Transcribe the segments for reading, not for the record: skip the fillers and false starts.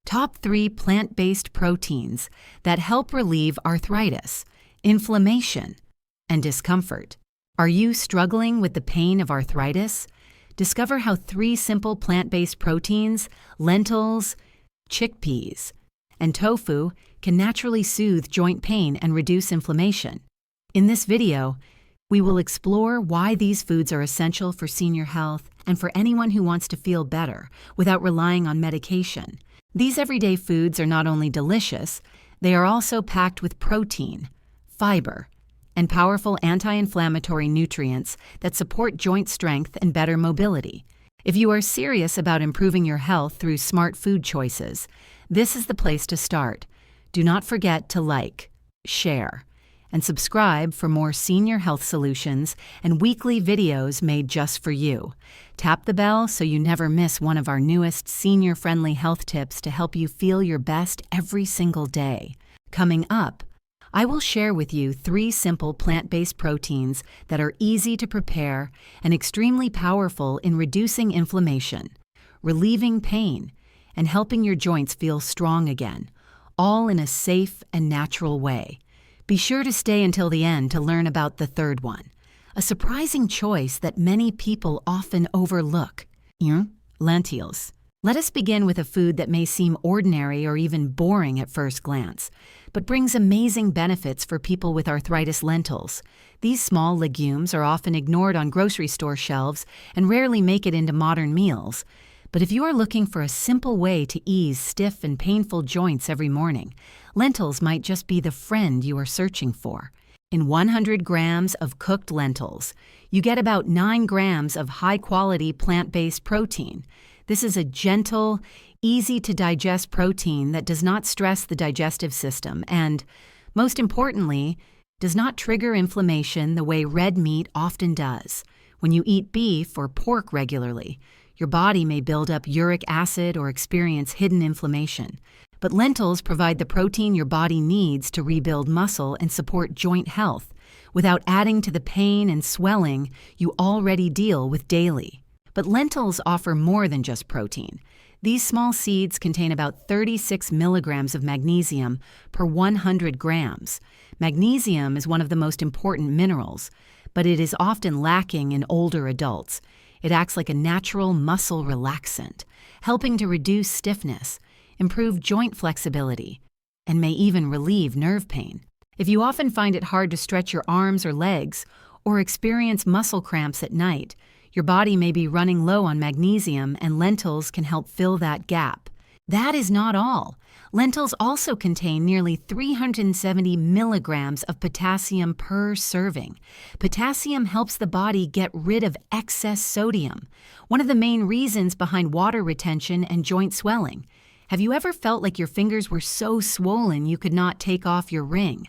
Top 3 plant-based proteins that help relieve arthritis, inflammation, and discomfort. Are you struggling with the pain of arthritis? Discover how 3 simple plant-based proteins, lentils, chickpeas, and tofu can naturally soothe joint pain and reduce inflammation. In this video, we will explore why these foods are essential for senior health and for anyone who wants to feel better without relying on medication. These everyday foods are not only delicious, they are also packed with protein, fiber, and powerful anti-inflammatory nutrients that support joint strength and better mobility. If you are serious about improving your health through smart food choices, this is the place to start. Do not forget to like, share, and subscribe for more senior health solutions and weekly videos made just for you. Tap the bell so you never miss one of our newest senior-friendly health tips to help you feel your best every single day. Coming up, I will share with you 3 simple plant-based proteins that are easy to prepare and extremely powerful in reducing inflammation, relieving pain, and helping your joints feel strong again, all in a safe and natural way. Be sure to stay until the end to learn about the third one, a surprising choice that many people often overlook: lentils. Let us begin with a food that may seem ordinary or even boring at first glance, but brings amazing benefits for people with arthritis: lentils. These small legumes are often ignored on grocery store shelves and rarely make it into modern meals. But if you are looking for a simple way to ease stiff and painful joints every morning, lentils might just be the friend you are searching for. In 100 grams of cooked lentils, you get about 9 grams of high-quality plant-based protein. This is a gentle, easy-to-digest protein that does not stress the digestive system and, most importantly, does not trigger inflammation the way red meat often does. When you eat beef or pork regularly, your body may build up uric acid or experience hidden inflammation. But lentils provide the protein your body needs to rebuild muscle and support joint health without adding to the pain and swelling you already deal with daily. But lentils offer more than just protein. These small seeds contain about 36 milligrams of magnesium per 100 grams. Magnesium is one of the most important minerals, but it is often lacking in older adults. It acts like a natural muscle relaxant, helping to reduce stiffness, improve joint flexibility, and may even relieve nerve pain. If you often find it hard to stretch your arms or legs or experience muscle cramps at night, your body may be running low on magnesium, and lentils can help fill that gap. That is not all. Lentils also contain nearly 370 milligrams of potassium per serving. Potassium helps the body get rid of excess sodium, one of the main reasons behind water retention and joint swelling. Have you ever felt like your fingers were so swollen you could not take off your ring?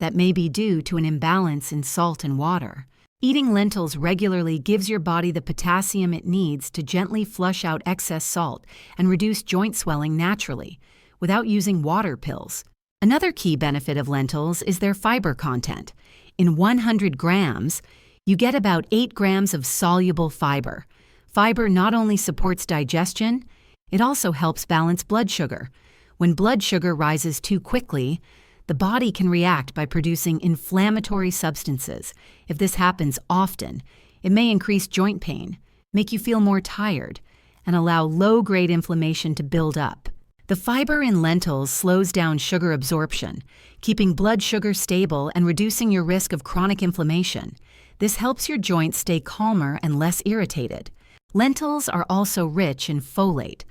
That may be due to an imbalance in salt and water. Eating lentils regularly gives your body the potassium it needs to gently flush out excess salt and reduce joint swelling naturally, without using water pills. Another key benefit of lentils is their fiber content. In 100 grams, you get about 8 grams of soluble fiber. Fiber not only supports digestion, it also helps balance blood sugar. When blood sugar rises too quickly, the body can react by producing inflammatory substances. If this happens often, it may increase joint pain, make you feel more tired, and allow low-grade inflammation to build up. The fiber in lentils slows down sugar absorption, keeping blood sugar stable and reducing your risk of chronic inflammation. This helps your joints stay calmer and less irritated. Lentils are also rich in folate,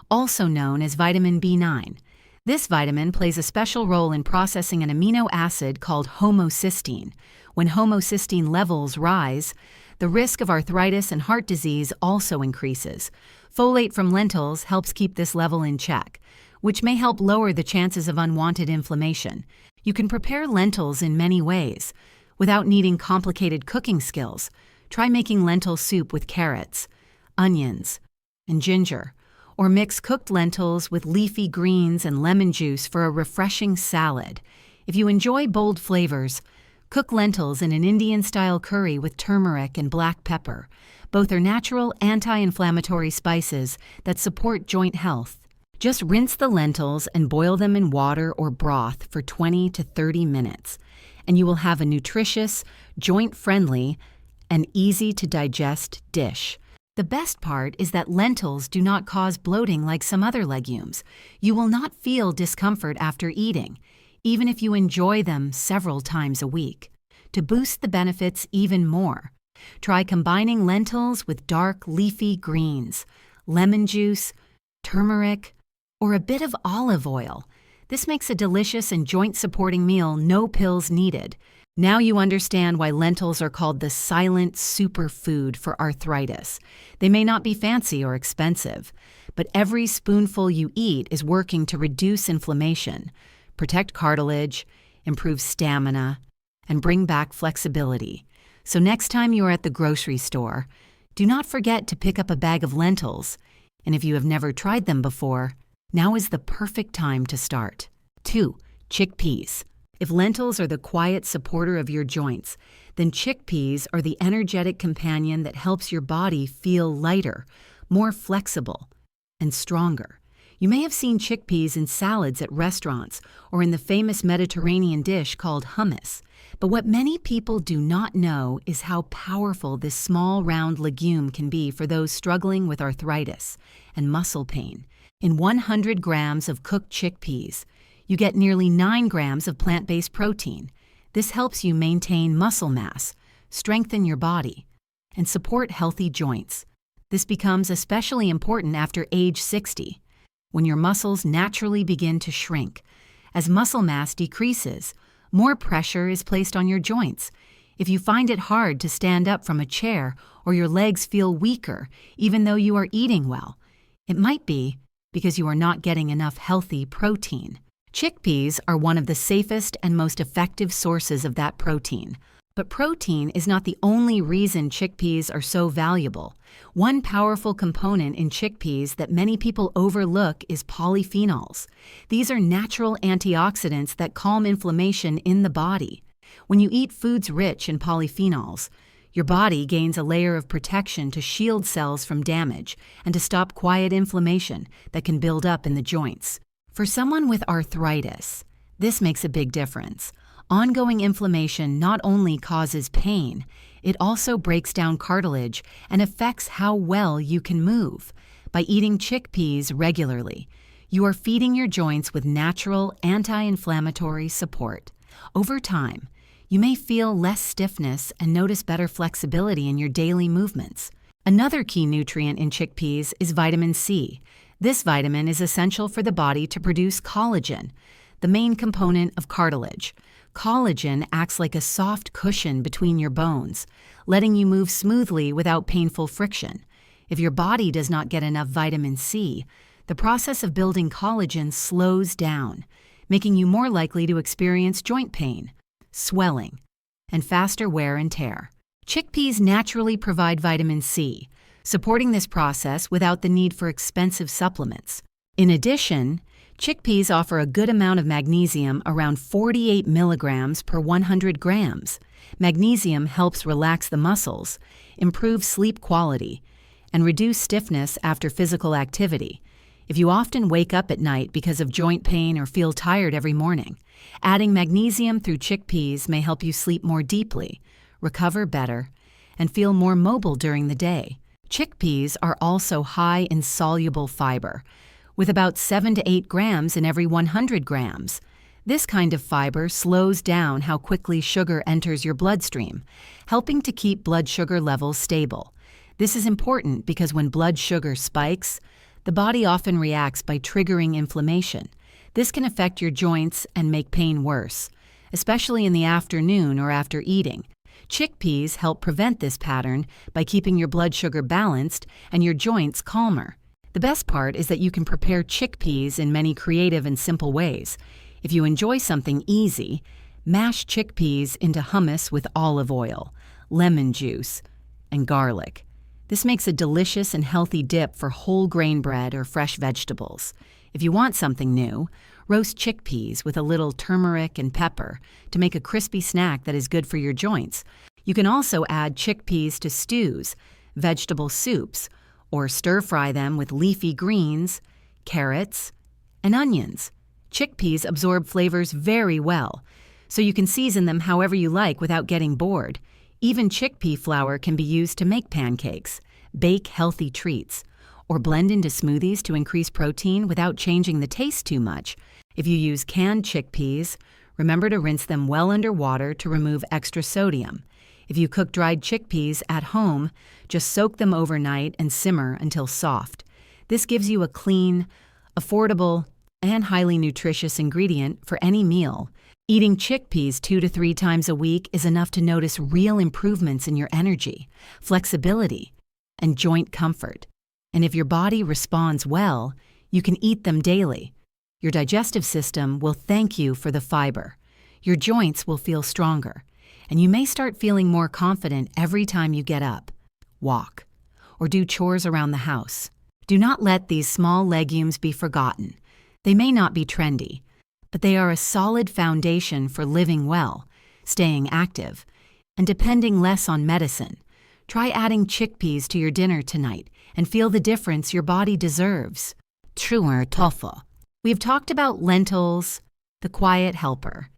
also known as vitamin B9. This vitamin plays a special role in processing an amino acid called homocysteine. When homocysteine levels rise, the risk of arthritis and heart disease also increases. Folate from lentils helps keep this level in check, which may help lower the chances of unwanted inflammation. You can prepare lentils in many ways. Without needing complicated cooking skills, try making lentil soup with carrots, onions, and ginger. Or mix cooked lentils with leafy greens and lemon juice for a refreshing salad. If you enjoy bold flavors, cook lentils in an Indian-style curry with turmeric and black pepper. Both are natural anti-inflammatory spices that support joint health. Just rinse the lentils and boil them in water or broth for 20 to 30 minutes, and you will have a nutritious, joint-friendly, and easy-to-digest dish. The best part is that lentils do not cause bloating like some other legumes. You will not feel discomfort after eating, even if you enjoy them several times a week. To boost the benefits even more, try combining lentils with dark leafy greens, lemon juice, turmeric, or a bit of olive oil. This makes a delicious and joint-supporting meal, no pills needed. Now you understand why lentils are called the silent superfood for arthritis. They may not be fancy or expensive, but every spoonful you eat is working to reduce inflammation, protect cartilage, improve stamina, and bring back flexibility. So next time you are at the grocery store, do not forget to pick up a bag of lentils. And if you have never tried them before, now is the perfect time to start. 2. Chickpeas. If lentils are the quiet supporter of your joints, then chickpeas are the energetic companion that helps your body feel lighter, more flexible, and stronger. You may have seen chickpeas in salads at restaurants or in the famous Mediterranean dish called hummus. But what many people do not know is how powerful this small round legume can be for those struggling with arthritis and muscle pain. In 100 grams of cooked chickpeas, you get nearly 9 grams of plant-based protein. This helps you maintain muscle mass, strengthen your body, and support healthy joints. This becomes especially important after age 60, when your muscles naturally begin to shrink. As muscle mass decreases, more pressure is placed on your joints. If you find it hard to stand up from a chair or your legs feel weaker even though you are eating well, it might be because you are not getting enough healthy protein. Chickpeas are one of the safest and most effective sources of that protein. But protein is not the only reason chickpeas are so valuable. One powerful component in chickpeas that many people overlook is polyphenols. These are natural antioxidants that calm inflammation in the body. When you eat foods rich in polyphenols, your body gains a layer of protection to shield cells from damage and to stop quiet inflammation that can build up in the joints. For someone with arthritis, this makes a big difference. Ongoing inflammation not only causes pain, it also breaks down cartilage and affects how well you can move. By eating chickpeas regularly, you are feeding your joints with natural anti-inflammatory support. Over time, you may feel less stiffness and notice better flexibility in your daily movements. Another key nutrient in chickpeas is vitamin C. This vitamin is essential for the body to produce collagen, the main component of cartilage. Collagen acts like a soft cushion between your bones, letting you move smoothly without painful friction. If your body does not get enough vitamin C, the process of building collagen slows down, making you more likely to experience joint pain, swelling, and faster wear and tear. Chickpeas naturally provide vitamin C, supporting this process without the need for expensive supplements. In addition, chickpeas offer a good amount of magnesium, around 48 milligrams per 100 grams. Magnesium helps relax the muscles, improve sleep quality, and reduce stiffness after physical activity. If you often wake up at night because of joint pain or feel tired every morning, adding magnesium through chickpeas may help you sleep more deeply, recover better, and feel more mobile during the day. Chickpeas are also high in soluble fiber, with about 7 to 8 grams in every 100 grams. This kind of fiber slows down how quickly sugar enters your bloodstream, helping to keep blood sugar levels stable. This is important because when blood sugar spikes, the body often reacts by triggering inflammation. This can affect your joints and make pain worse, especially in the afternoon or after eating. Chickpeas help prevent this pattern by keeping your blood sugar balanced and your joints calmer. The best part is that you can prepare chickpeas in many creative and simple ways. If you enjoy something easy, mash chickpeas into hummus with olive oil, lemon juice, and garlic. This makes a delicious and healthy dip for whole grain bread or fresh vegetables. If you want something new, roast chickpeas with a little turmeric and pepper to make a crispy snack that is good for your joints. You can also add chickpeas to stews, vegetable soups, or stir-fry them with leafy greens, carrots, and onions. Chickpeas absorb flavors very well, so you can season them however you like without getting bored. Even chickpea flour can be used to make pancakes, bake healthy treats, or blend into smoothies to increase protein without changing the taste too much. If you use canned chickpeas, remember to rinse them well under water to remove extra sodium. If you cook dried chickpeas at home, just soak them overnight and simmer until soft. This gives you a clean, affordable, and highly nutritious ingredient for any meal. Eating chickpeas 2 to 3 times a week is enough to notice real improvements in your energy, flexibility, and joint comfort. And if your body responds well, you can eat them daily. Your digestive system will thank you for the fiber. Your joints will feel stronger, and you may start feeling more confident every time you get up, walk, or do chores around the house. Do not let these small legumes be forgotten. They may not be trendy, but they are a solid foundation for living well, staying active, and depending less on medicine. Try adding chickpeas to your dinner tonight and feel the difference your body deserves. Tofu. We've talked about lentils, the quiet helper,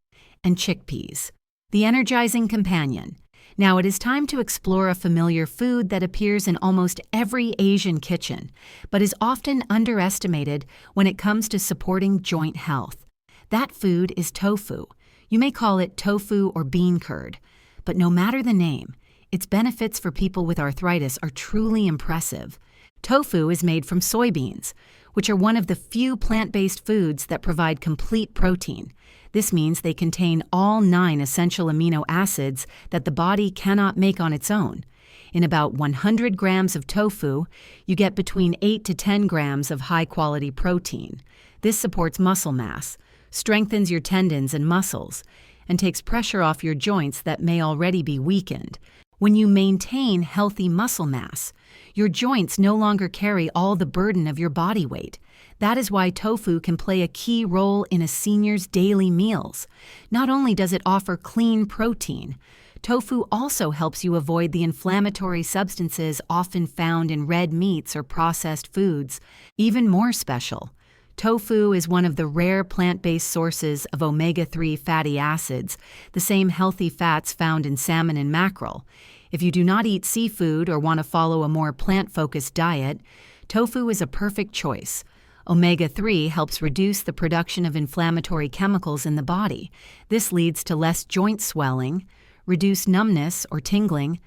and chickpeas, the energizing companion. Now it is time to explore a familiar food that appears in almost every Asian kitchen, but is often underestimated when it comes to supporting joint health. That food is tofu. You may call it tofu or bean curd, but no matter the name, its benefits for people with arthritis are truly impressive. Tofu is made from soybeans, which are one of the few plant-based foods that provide complete protein. This means they contain all 9 essential amino acids that the body cannot make on its own. In about 100 grams of tofu, you get between 8 to 10 grams of high-quality protein. This supports muscle mass, strengthens your tendons and muscles, and takes pressure off your joints that may already be weakened. When you maintain healthy muscle mass, your joints no longer carry all the burden of your body weight. That is why tofu can play a key role in a senior's daily meals. Not only does it offer clean protein, tofu also helps you avoid the inflammatory substances often found in red meats or processed foods. Even more special, tofu is one of the rare plant-based sources of omega-3 fatty acids, the same healthy fats found in salmon and mackerel. If you do not eat seafood or want to follow a more plant-focused diet, tofu is a perfect choice. Omega-3 helps reduce the production of inflammatory chemicals in the body. This leads to less joint swelling, reduced numbness or tingling,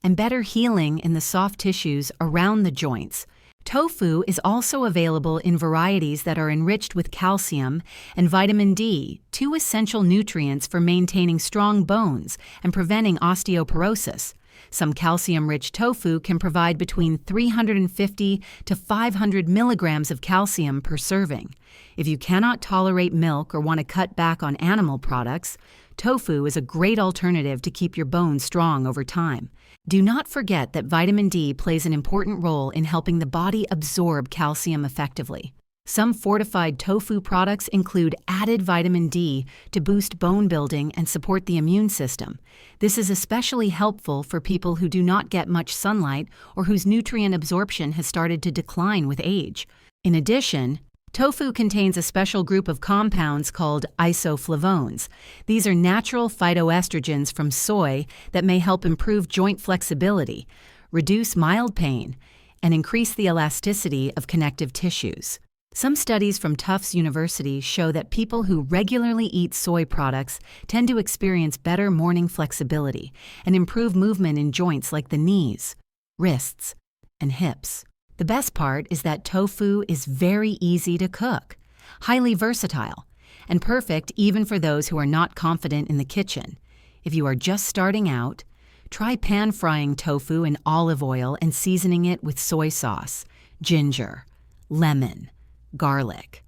and better healing in the soft tissues around the joints. Tofu is also available in varieties that are enriched with calcium and vitamin D, 2 essential nutrients for maintaining strong bones and preventing osteoporosis. Some calcium-rich tofu can provide between 350 to 500 milligrams of calcium per serving. If you cannot tolerate milk or want to cut back on animal products, tofu is a great alternative to keep your bones strong over time. Do not forget that vitamin D plays an important role in helping the body absorb calcium effectively. Some fortified tofu products include added vitamin D to boost bone building and support the immune system. This is especially helpful for people who do not get much sunlight or whose nutrient absorption has started to decline with age. In addition, tofu contains a special group of compounds called isoflavones. These are natural phytoestrogens from soy that may help improve joint flexibility, reduce mild pain, and increase the elasticity of connective tissues. Some studies from Tufts University show that people who regularly eat soy products tend to experience better morning flexibility and improve movement in joints like the knees, wrists, and hips. The best part is that tofu is very easy to cook, highly versatile, and perfect even for those who are not confident in the kitchen. If you are just starting out, try pan-frying tofu in olive oil and seasoning it with soy sauce, ginger, lemon, garlic,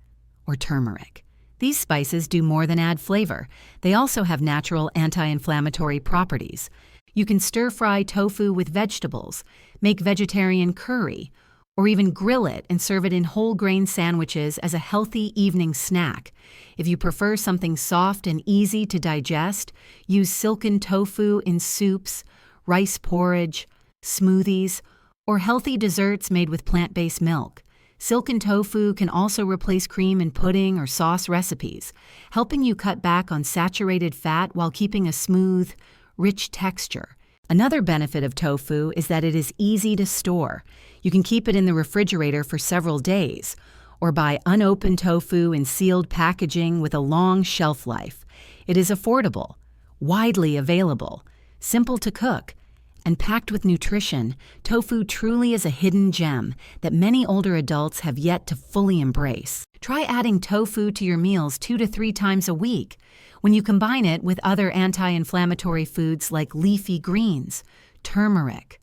or turmeric. These spices do more than add flavor. They also have natural anti-inflammatory properties. You can stir-fry tofu with vegetables, make vegetarian curry, or even grill it and serve it in whole grain sandwiches as a healthy evening snack. If you prefer something soft and easy to digest, use silken tofu in soups, rice porridge, smoothies, or healthy desserts made with plant-based milk. Silken tofu can also replace cream in pudding or sauce recipes, helping you cut back on saturated fat while keeping a smooth, rich texture. Another benefit of tofu is that it is easy to store. You can keep it in the refrigerator for several days, or buy unopened tofu in sealed packaging with a long shelf life. It is affordable, widely available, simple to cook, and packed with nutrition. Tofu truly is a hidden gem that many older adults have yet to fully embrace. Try adding tofu to your meals 2 to 3 times a week. When you combine it with other anti-inflammatory foods like leafy greens, turmeric,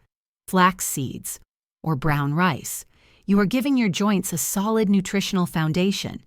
flax seeds, or brown rice, you are giving your joints a solid nutritional foundation.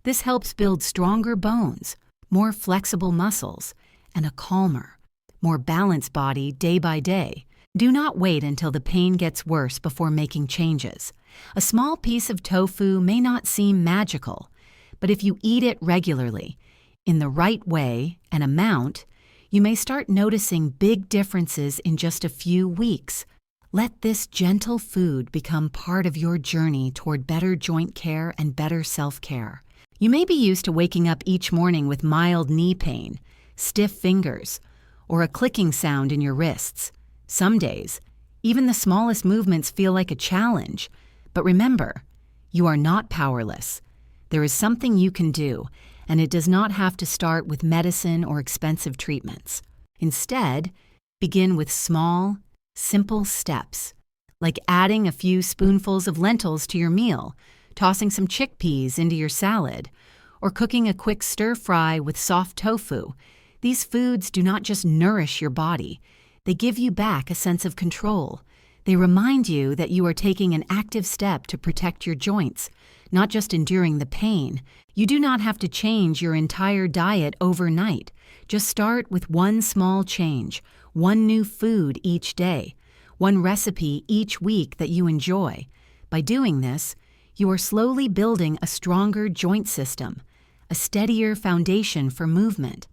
This helps build stronger bones, more flexible muscles, and a calmer, more balanced body day by day. Do not wait until the pain gets worse before making changes. A small piece of tofu may not seem magical, but if you eat it regularly, in the right way and amount, you may start noticing big differences in just a few weeks. Let this gentle food become part of your journey toward better joint care and better self-care. You may be used to waking up each morning with mild knee pain, stiff fingers, or a clicking sound in your wrists. Some days, even the smallest movements feel like a challenge. But remember, you are not powerless. There is something you can do, and it does not have to start with medicine or expensive treatments. Instead, begin with small, simple steps, like adding a few spoonfuls of lentils to your meal, tossing some chickpeas into your salad, or cooking a quick stir-fry with soft tofu. These foods do not just nourish your body, they give you back a sense of control. They remind you that you are taking an active step to protect your joints, not just enduring the pain. You do not have to change your entire diet overnight. Just start with one small change, one new food each day, one recipe each week that you enjoy. By doing this, you are slowly building a stronger joint system, a steadier foundation for movement,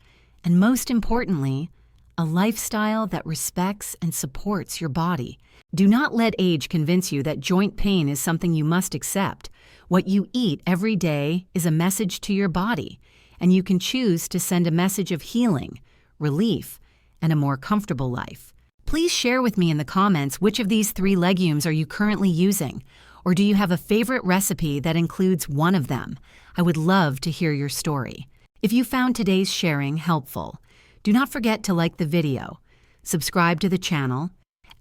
and most importantly, a lifestyle that respects and supports your body. Do not let age convince you that joint pain is something you must accept. What you eat every day is a message to your body, and you can choose to send a message of healing, relief, and a more comfortable life. Please share with me in the comments which of these 3 legumes are you currently using, or do you have a favorite recipe that includes one of them? I would love to hear your story. If you found today's sharing helpful, do not forget to like the video, subscribe to the channel,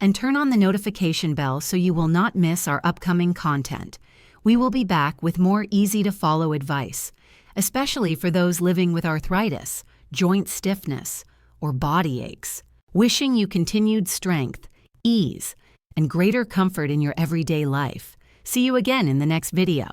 and turn on the notification bell so you will not miss our upcoming content. We will be back with more easy-to-follow advice, especially for those living with arthritis, joint stiffness, or body aches. Wishing you continued strength, ease, and greater comfort in your everyday life. See you again in the next video.